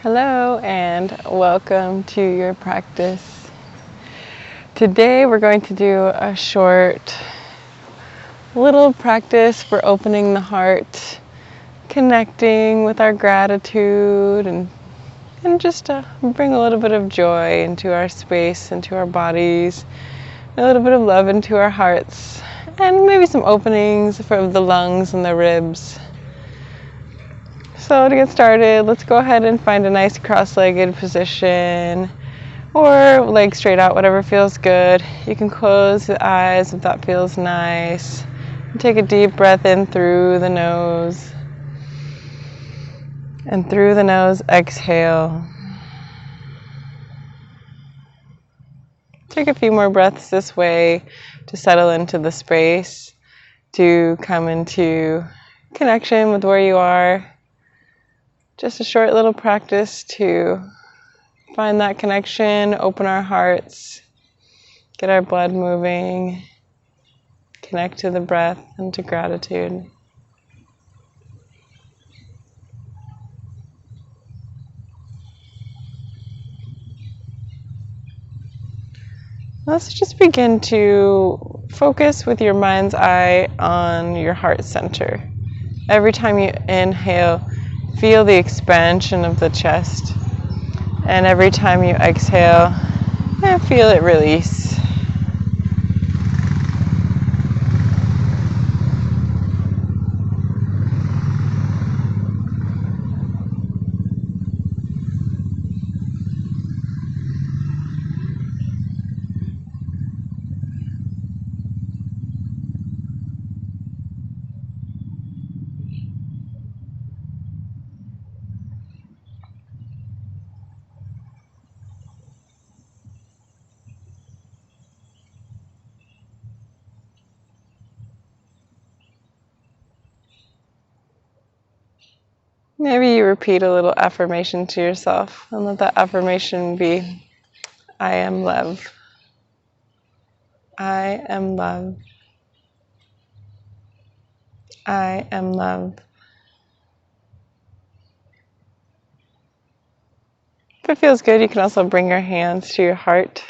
Hello and welcome to your practice. Today we're going to do a short little practice for opening the heart, connecting with our gratitude and just to bring a little bit of joy into our space, into our bodies, a little bit of love into our hearts, and maybe some openings for the lungs and the ribs. So to get started, let's go ahead and find a nice cross-legged position or legs straight out, whatever feels good. You can close the eyes if that feels nice. And take a deep breath in through the nose. And through the nose, exhale. Take a few more breaths this way to settle into the space, to come into connection with where you are. Just a short little practice to find that connection, open our hearts, get our blood moving, connect to the breath and to gratitude. Let's just begin to focus with your mind's eye on your heart center. Every time you inhale, feel the expansion of the chest. And every time you exhale, feel it release. Maybe you repeat a little affirmation to yourself and let that affirmation be, I am love. I am love. I am love. If it feels good, you can also bring your hands to your heart.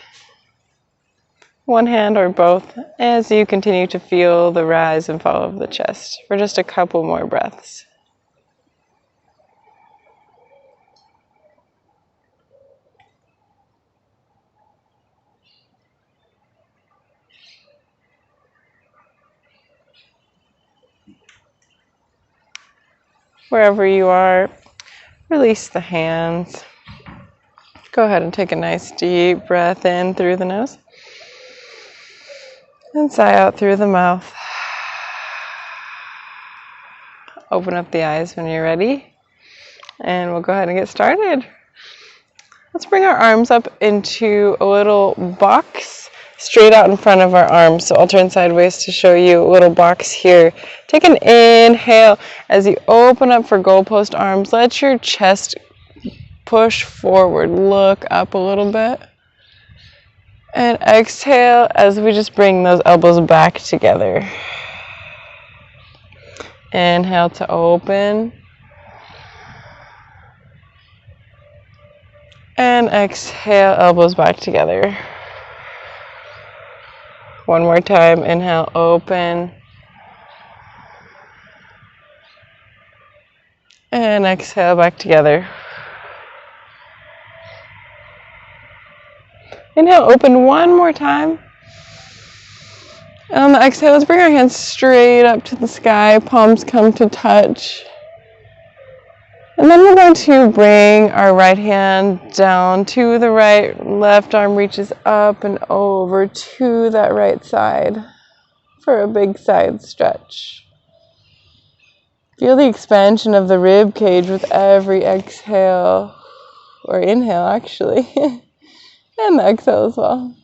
One hand or both as you continue to feel the rise and fall of the chest for just a couple more breaths. Wherever you are, release the hands. Go ahead and take a nice deep breath in through the nose and sigh out through the mouth. Open up the eyes when you're ready, and we'll go ahead and get started. Let's bring our arms up into a little box straight out in front of our arms. So I'll turn sideways to show you a little box here. Take an inhale as you open up for goalpost arms. Let your chest push forward. Look up a little bit. And exhale as we just bring those elbows back together. Inhale to open. And exhale, elbows back together. One more time. Inhale, open. And exhale, back together. Inhale, open one more time. And on the exhale, let's bring our hands straight up to the sky. Palms come to touch. And then we're going to bring our right hand down to the right. Left arm reaches up and over to that right side for a big side stretch. Feel the expansion of the rib cage with every exhale, or inhale actually, and the exhale as well.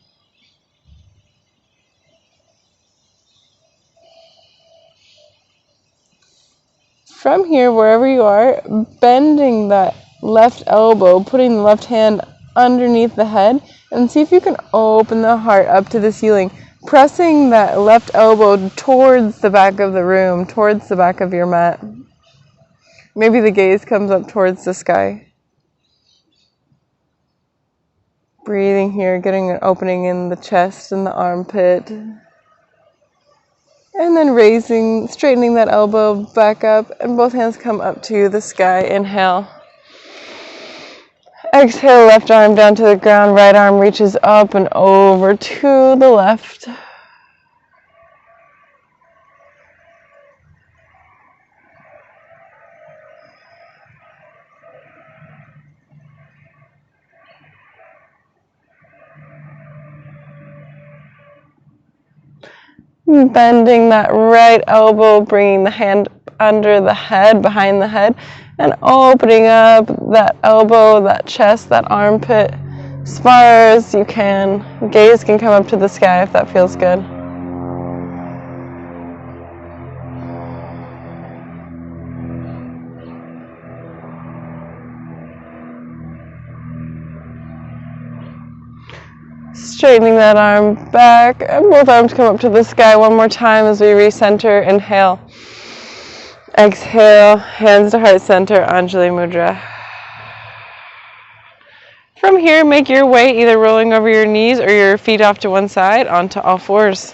From here, wherever you are, bending that left elbow, putting the left hand underneath the head, and see if you can open the heart up to the ceiling, pressing that left elbow towards the back of the room, towards the back of your mat. Maybe the gaze comes up towards the sky. Breathing here, getting an opening in the chest and the armpit. And then straightening that elbow back up, and both hands come up to the sky. Inhale. Exhale, left arm down to the ground, right arm reaches up and over to the left. Bending that right elbow, bringing the hand under the head, behind the head, and opening up that elbow, that chest, that armpit as far as you can. Gaze can come up to the sky if that feels good. Straightening that arm back, and both arms come up to the sky one more time as we recenter. Inhale. Exhale, hands to heart center, Anjali Mudra. From here, make your way either rolling over your knees or your feet off to one side onto all fours.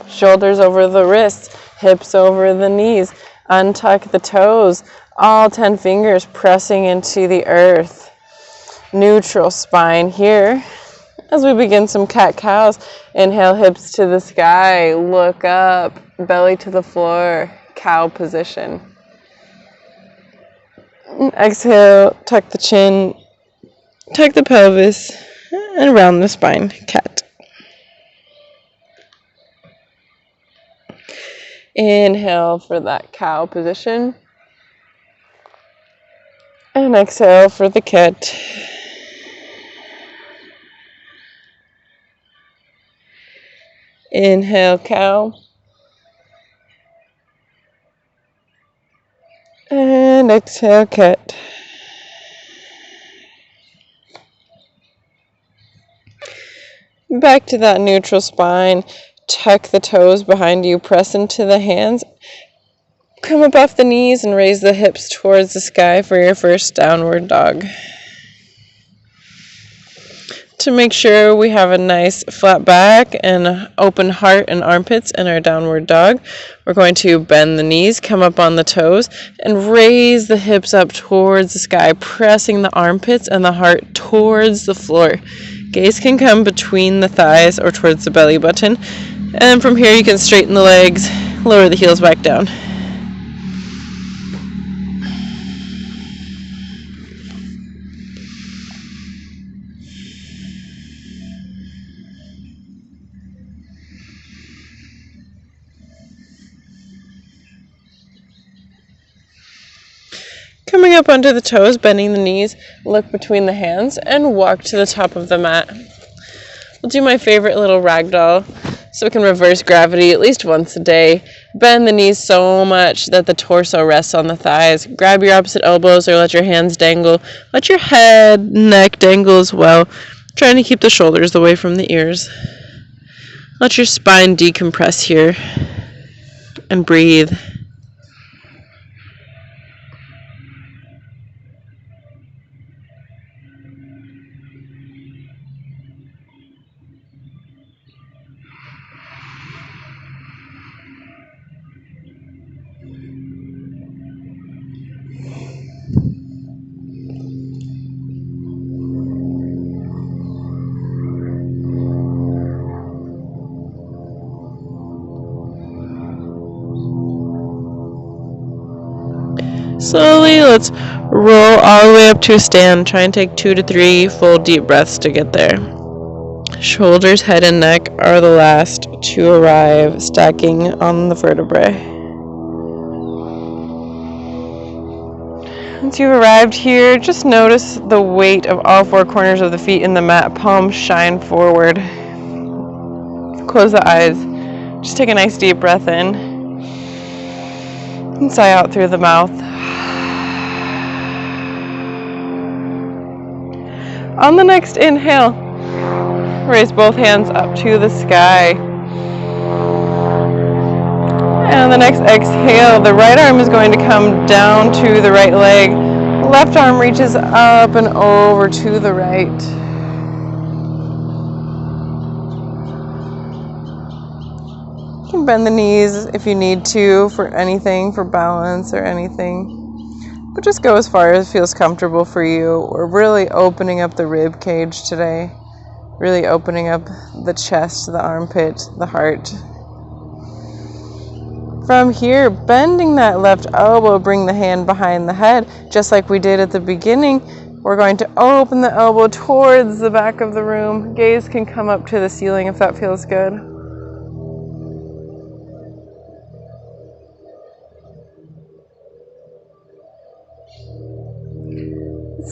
Shoulders over the wrists, hips over the knees. Untuck the toes, all 10 fingers pressing into the earth. Neutral spine here. As we begin some cat-cows, inhale, hips to the sky, look up, belly to the floor, cow position. Exhale, tuck the chin, tuck the pelvis, and round the spine, cat. Inhale for that cow position. And exhale for the cat. Inhale, cow. And exhale, cat. Back to that neutral spine. Tuck the toes behind you. Press into the hands. Come up off the knees and raise the hips towards the sky for your first downward dog. To make sure we have a nice flat back and open heart and armpits in our downward dog, we're going to bend the knees, come up on the toes, and raise the hips up towards the sky, pressing the armpits and the heart towards the floor. Gaze can come between the thighs or towards the belly button. And from here you can straighten the legs, lower the heels back down. Coming up onto the toes, bending the knees, look between the hands, and walk to the top of the mat. We'll do my favorite little ragdoll, so we can reverse gravity at least once a day. Bend the knees so much that the torso rests on the thighs. Grab your opposite elbows or let your hands dangle. Let your head, neck dangle as well, trying to keep the shoulders away from the ears. Let your spine decompress here, and breathe. Slowly, let's roll all the way up to a stand. Try and take 2 to 3 full deep breaths to get there. Shoulders, head, and neck are the last to arrive, stacking on the vertebrae. Once you've arrived here, just notice the weight of all 4 corners of the feet in the mat. Palms shine forward. Close the eyes. Just take a nice deep breath in and sigh out through the mouth. On the next inhale, raise both hands up to the sky. And on the next exhale, the right arm is going to come down to the right leg, Left arm reaches up and over to the right. You can bend the knees if you need to for anything, for balance or anything. But just go as far as feels comfortable for you. We're really opening up the rib cage today. Really opening up the chest, the armpit, the heart. From here, bending that left elbow, bring the hand behind the head, just like we did at the beginning. We're going to open the elbow towards the back of the room. Gaze can come up to the ceiling if that feels good.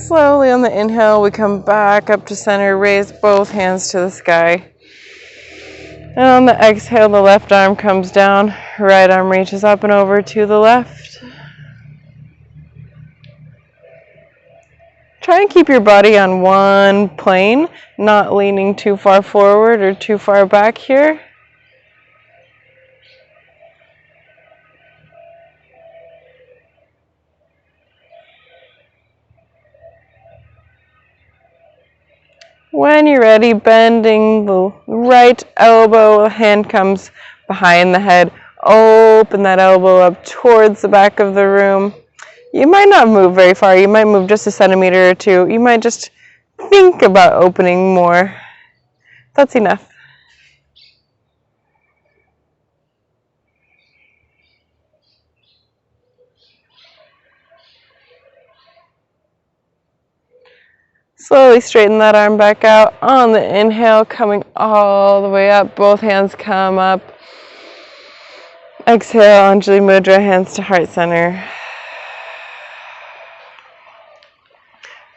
Slowly on the inhale, we come back up to center, raise both hands to the sky. And on the exhale, the left arm comes down, right arm reaches up and over to the left. Try and keep your body on one plane, not leaning too far forward or too far back here. When you're ready, bending the right elbow, hand comes behind the head. Open that elbow up towards the back of the room. You might not move very far. You might move just a centimeter or two. You might just think about opening more. That's enough. Slowly straighten that arm back out. On the inhale, coming all the way up. Both hands come up. Exhale, Anjali Mudra, hands to heart center.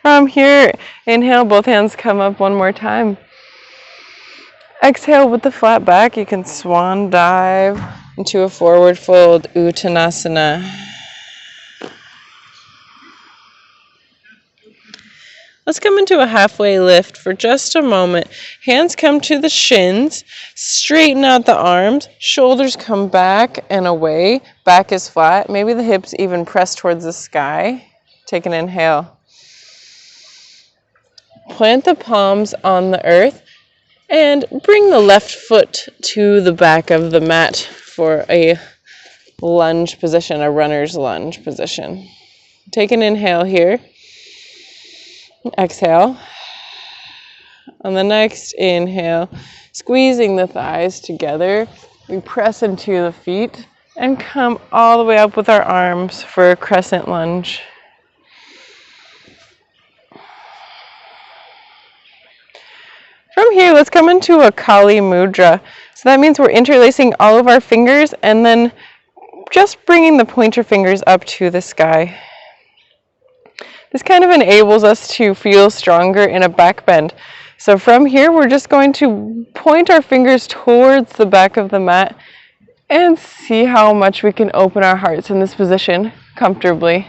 From here, inhale, both hands come up one more time. Exhale with the flat back. You can swan dive into a forward fold, Uttanasana. Let's come into a halfway lift for just a moment. Hands come to the shins, straighten out the arms, shoulders come back and away, back is flat, maybe the hips even press towards the sky. Take an inhale. Plant the palms on the earth and bring the left foot to the back of the mat for a lunge position, a runner's lunge position. Take an inhale here. Exhale. On the next inhale, squeezing the thighs together, we press into the feet and come all the way up with our arms for a crescent lunge. From here, let's come into a Kali Mudra. So that means we're interlacing all of our fingers and then just bringing the pointer fingers up to the sky. This kind of enables us to feel stronger in a back bend. So from here, we're just going to point our fingers towards the back of the mat and see how much we can open our hearts in this position comfortably.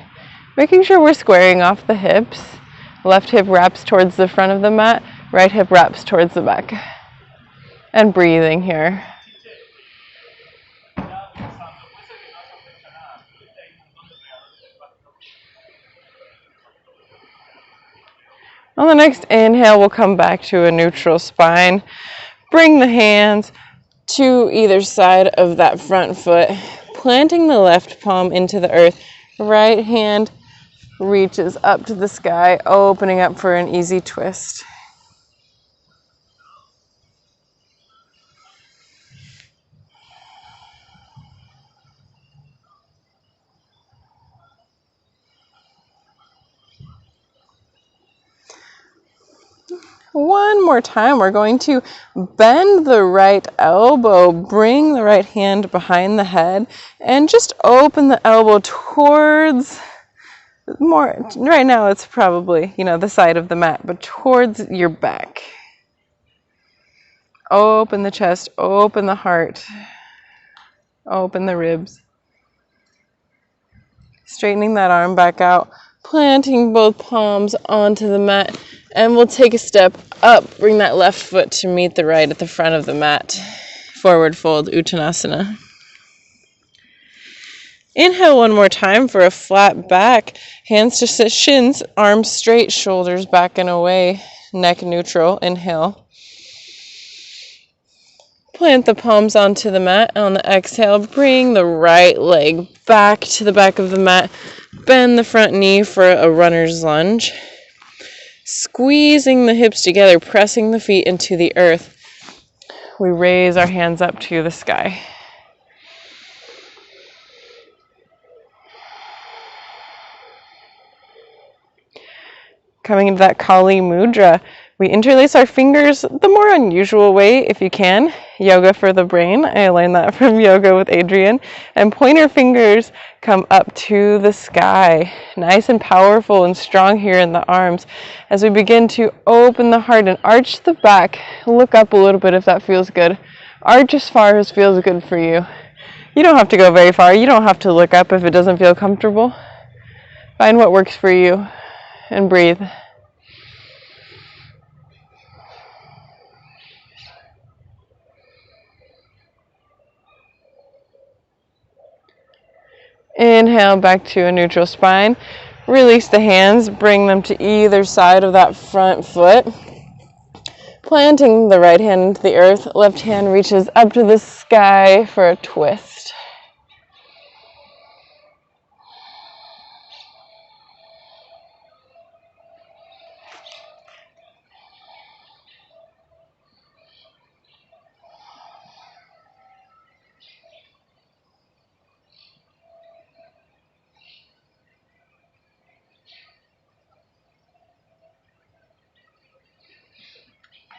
Making sure we're squaring off the hips. Left hip wraps towards the front of the mat, right hip wraps towards the back. And breathing here. On the next inhale, we'll come back to a neutral spine. Bring the hands to either side of that front foot, planting the left palm into the earth. Right hand reaches up to the sky, opening up for an easy twist. One more time, we're going to bend the right elbow, bring the right hand behind the head, and just open the elbow towards more, right now it's probably, the side of the mat, but towards your back. Open the chest, open the heart, open the ribs. Straightening that arm back out, planting both palms onto the mat, and we'll take a step up, bring that left foot to meet the right at the front of the mat. Forward fold, Uttanasana. Inhale one more time for a flat back. Hands to shins, arms straight, shoulders back and away, neck neutral. Inhale. Plant the palms onto the mat. On the exhale, bring the right leg back to the back of the mat. Bend the front knee for a runner's lunge. Squeezing the hips together, pressing the feet into the earth. We raise our hands up to the sky. Coming into that Kali Mudra, we interlace our fingers the more unusual way if you can. Yoga for the brain. I learned that from Yoga with Adrian. And pointer fingers come up to the sky. Nice and powerful and strong here in the arms. As we begin to open the heart and arch the back, look up a little bit if that feels good. Arch as far as feels good for you. You don't have to go very far. You don't have to look up if it doesn't feel comfortable. Find what works for you and breathe. Inhale back to a neutral spine. Release the hands, bring them to either side of that front foot. Planting the right hand into the earth, left hand reaches up to the sky for a twist.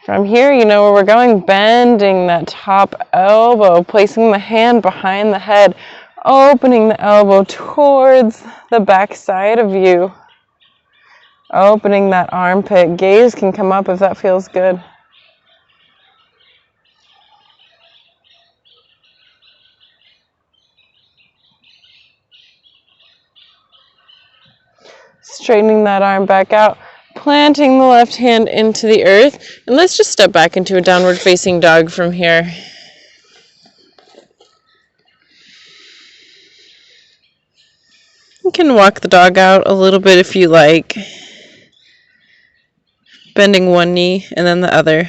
From here, you know where we're going, bending that top elbow, placing the hand behind the head, opening the elbow towards the back side of you, opening that armpit. Gaze can come up if that feels good. Straightening that arm back out. Planting the left hand into the earth, and let's just step back into a downward facing dog from here. You can walk the dog out a little bit if you like, bending one knee and then the other.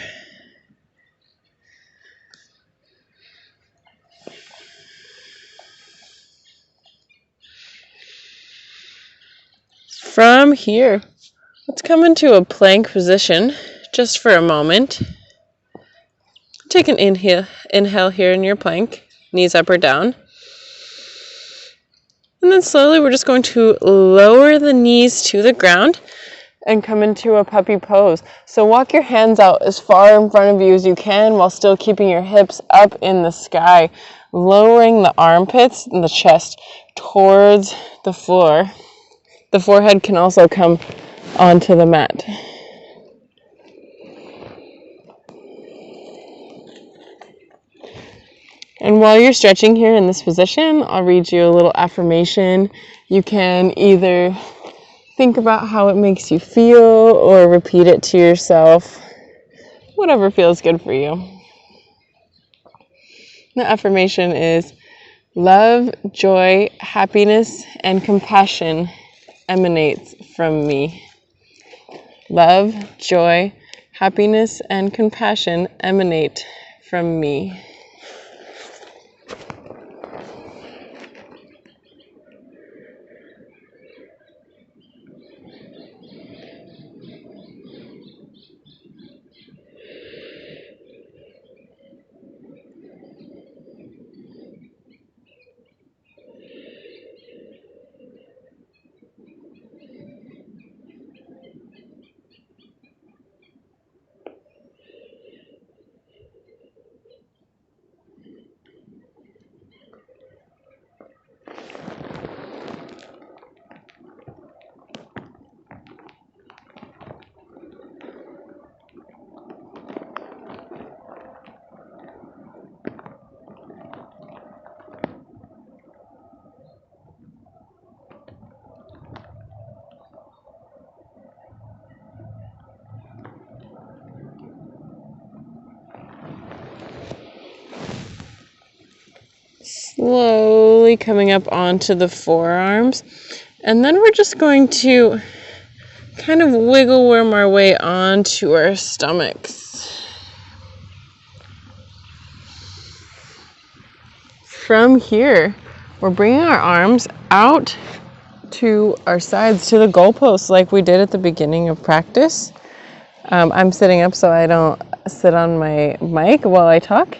From here, let's come into a plank position just for a moment. Take an inhale here in your plank, knees up or down. And then slowly we're just going to lower the knees to the ground and come into a puppy pose. So walk your hands out as far in front of you as you can while still keeping your hips up in the sky, lowering the armpits and the chest towards the floor. The forehead can also come onto the mat. And while you're stretching here in this position, I'll read you a little affirmation. You can either think about how it makes you feel or repeat it to yourself, whatever feels good for you. The affirmation is, love, joy, happiness, and compassion emanates from me. Love, joy, happiness, and compassion emanate from me. Slowly coming up onto the forearms. And then we're just going to kind of wiggle worm our way onto our stomachs. From here, we're bringing our arms out to our sides, to the goalposts like we did at the beginning of practice. I'm sitting up so I don't sit on my mic while I talk,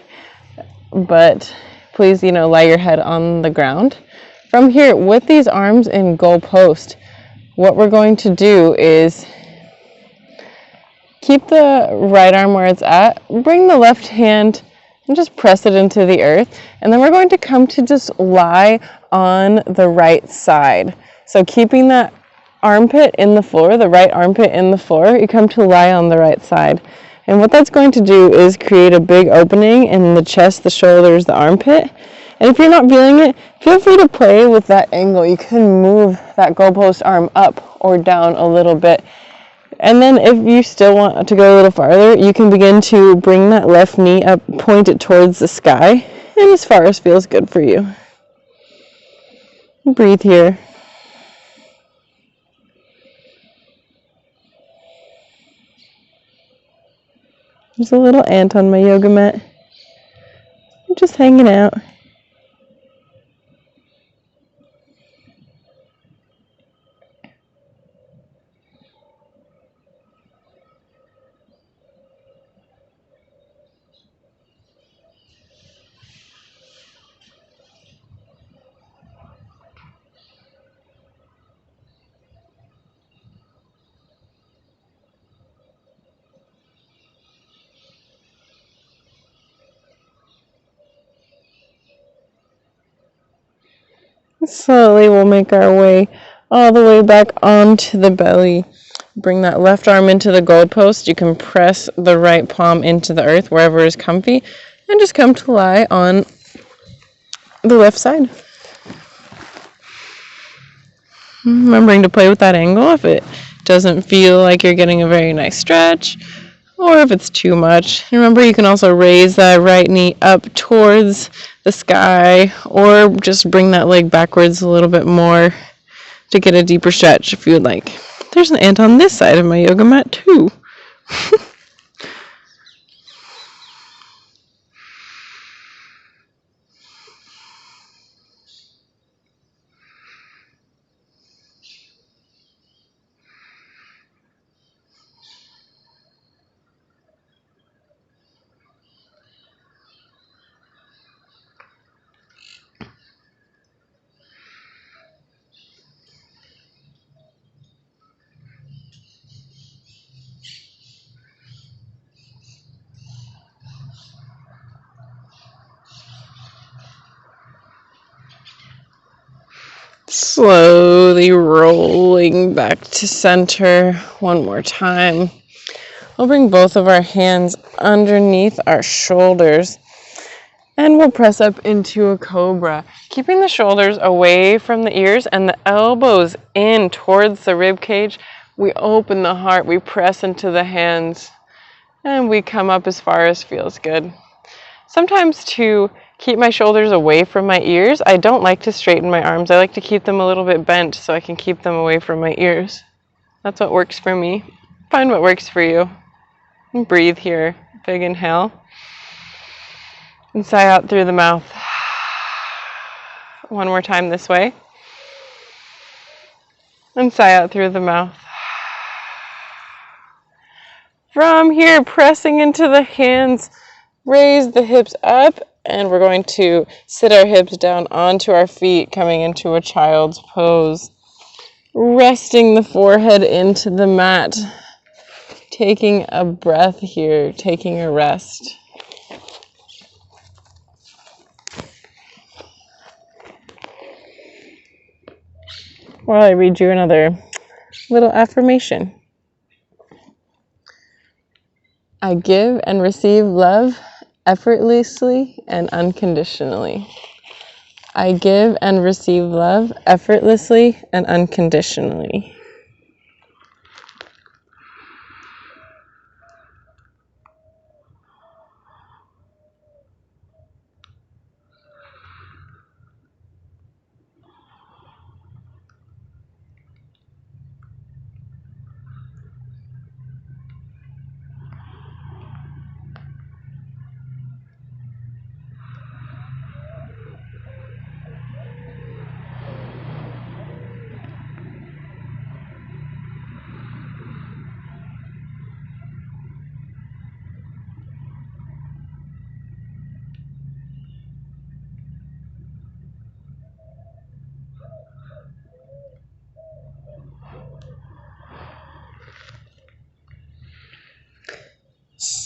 but please, lie your head on the ground. From here, with these arms in goalpost, what we're going to do is keep the right arm where it's at, bring the left hand and just press it into the earth, and then we're going to come to just lie on the right side. So keeping that armpit in the floor, the right armpit in the floor, you come to lie on the right side. And what that's going to do is create a big opening in the chest, the shoulders, the armpit. And if you're not feeling it, feel free to play with that angle. You can move that goalpost arm up or down a little bit. And then if you still want to go a little farther, you can begin to bring that left knee up, point it towards the sky, and as far as feels good for you. Breathe here. There's a little ant on my yoga mat. I'm just hanging out. Slowly we'll make our way all the way back onto the belly. Bring that left arm into the goalpost. You can press the right palm into the earth wherever is comfy and just come to lie on the left side. Remembering to play with that angle if it doesn't feel like you're getting a very nice stretch or if it's too much. Remember, you can also raise that right knee up towards the sky or just bring that leg backwards a little bit more to get a deeper stretch if you would like. There's an ant on this side of my yoga mat too. Slowly rolling back to center one more time. We'll bring both of our hands underneath our shoulders and we'll press up into a cobra, keeping the shoulders away from the ears and the elbows in towards the rib cage. We open the heart, we press into the hands, and we come up as far as feels good. Sometimes to keep my shoulders away from my ears, I don't like to straighten my arms. I like to keep them a little bit bent so I can keep them away from my ears. That's what works for me. Find what works for you. And breathe here. Big inhale. And sigh out through the mouth. One more time this way. And sigh out through the mouth. From here, pressing into the hands, raise the hips up, and we're going to sit our hips down onto our feet, coming into a child's pose. Resting the forehead into the mat, taking a breath here, taking a rest. While I read you another little affirmation. I give and receive love effortlessly and unconditionally. I give and receive love effortlessly and unconditionally.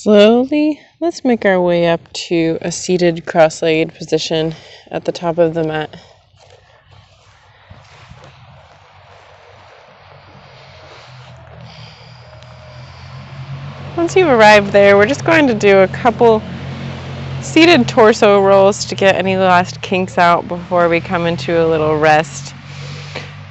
slowly, let's make our way up to a seated cross-legged position at the top of the mat. Once you've arrived there, we're just going to do a couple seated torso rolls to get any last kinks out before we come into a little rest.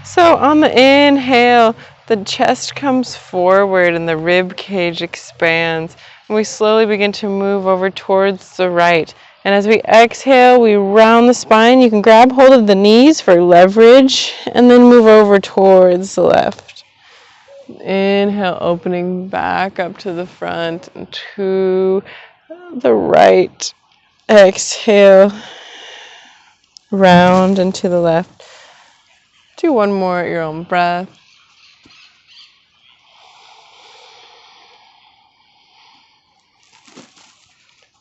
So on the inhale, the chest comes forward and the rib cage expands. And we slowly begin to move over towards the right. And as we exhale, we round the spine. You can grab hold of the knees for leverage and then move over towards the left. Inhale, opening back up to the front and to the right. Exhale, round and to the left. Do one more at your own breath.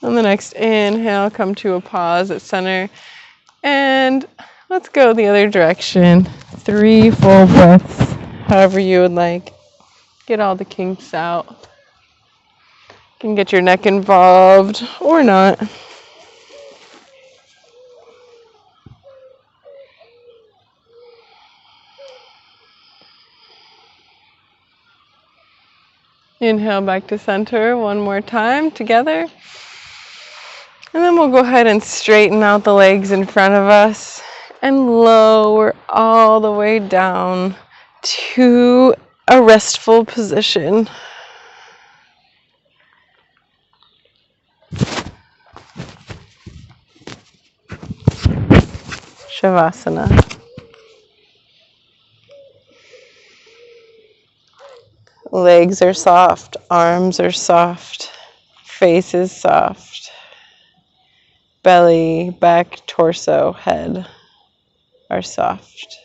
On the next inhale, come to a pause at center. And let's go the other direction. 3 full breaths, however you would like. Get all the kinks out. You can get your neck involved or not. Inhale back to center one more time together. And then we'll go ahead and straighten out the legs in front of us and lower all the way down to a restful position. Shavasana. Legs are soft, arms are soft, face is soft. Belly, back, torso, head are soft.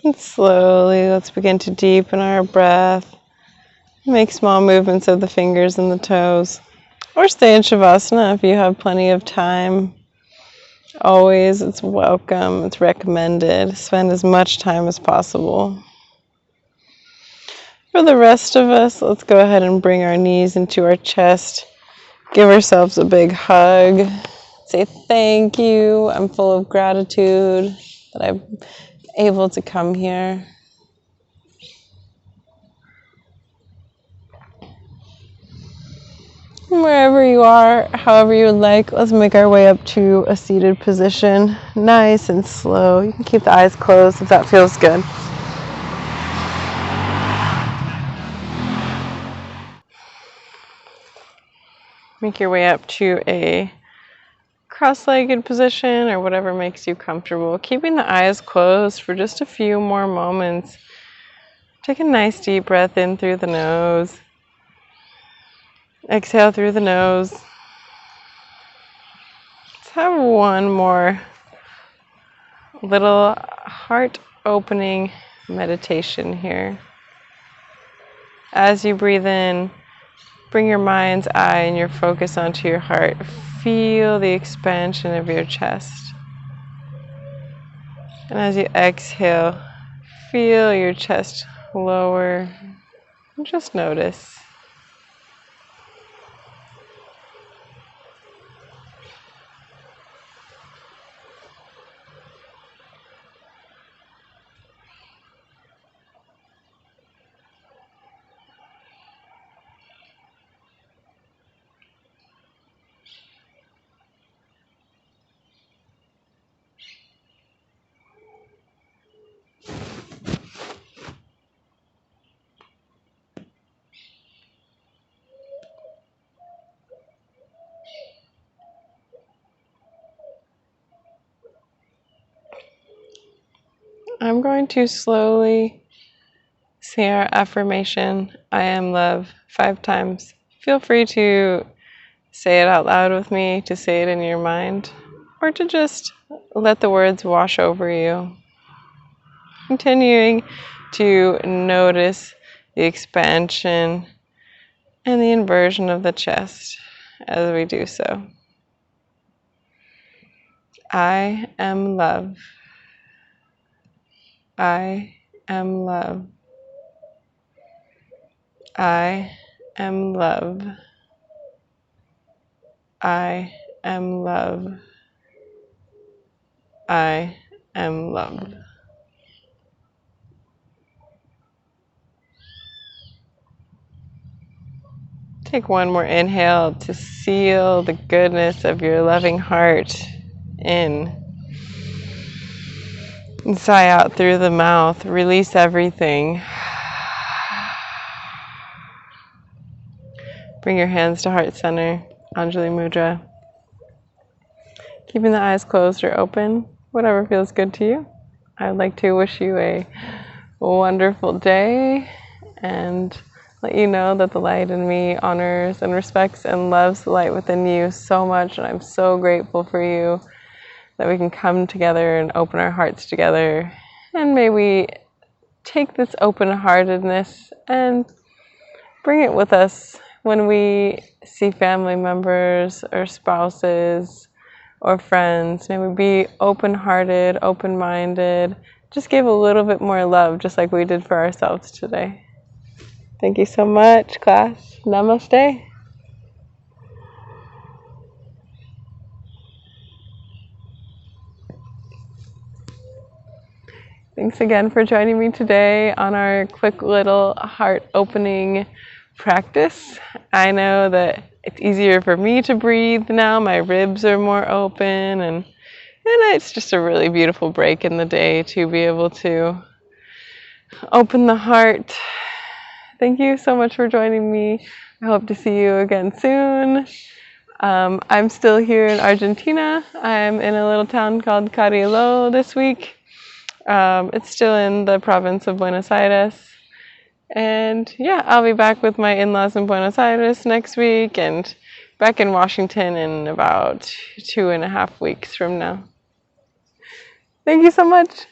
And slowly, let's begin to deepen our breath. Make small movements of the fingers and the toes. Or stay in Shavasana if you have plenty of time. Always, it's welcome, it's recommended. Spend as much time as possible. For the rest of us, let's go ahead and bring our knees into our chest. Give ourselves a big hug. Say thank you. I'm full of gratitude that I'm able to come here. Wherever you are, however you would like, let's make our way up to a seated position. Nice and slow. You can keep the eyes closed if that feels good. Make your way up to a cross-legged position or whatever makes you comfortable. Keeping the eyes closed for just a few more moments. Take a nice deep breath in through the nose. Exhale through the nose. Let's have one more little heart-opening meditation here. As you breathe in, bring your mind's eye and your focus onto your heart. Feel the expansion of your chest. And as you exhale, feel your chest lower Just notice. I'm going to slowly say our affirmation, I am love, 5 times. Feel free to say it out loud with me, to say it in your mind, or to just let the words wash over you. Continuing to notice the expansion and the inversion of the chest as we do so. I am love. I am love. I am love. I am love. I am love. Take one more inhale to seal the goodness of your loving heart in. And sigh out through the mouth. Release everything. Bring your hands to heart center, Anjali Mudra. Keeping the eyes closed or open, whatever feels good to you. I would like to wish you a wonderful day and let you know that the light in me honors and respects and loves the light within you so much, and I'm so grateful for you that we can come together and open our hearts together. And may we take this open-heartedness and bring it with us when we see family members or spouses or friends. May we be open-hearted, open-minded. Just give a little bit more love, just like we did for ourselves today. Thank you so much, class. Namaste. Thanks again for joining me today on our quick little heart-opening practice. I know that it's easier for me to breathe now. My ribs are more open, and it's just a really beautiful break in the day to be able to open the heart. Thank you so much for joining me. I hope to see you again soon. I'm still here in Argentina. I'm in a little town called Carilo this week. It's still in the province of Buenos Aires. And yeah, I'll be back with my in-laws in Buenos Aires next week and back in Washington in about 2.5 weeks from now. Thank you so much.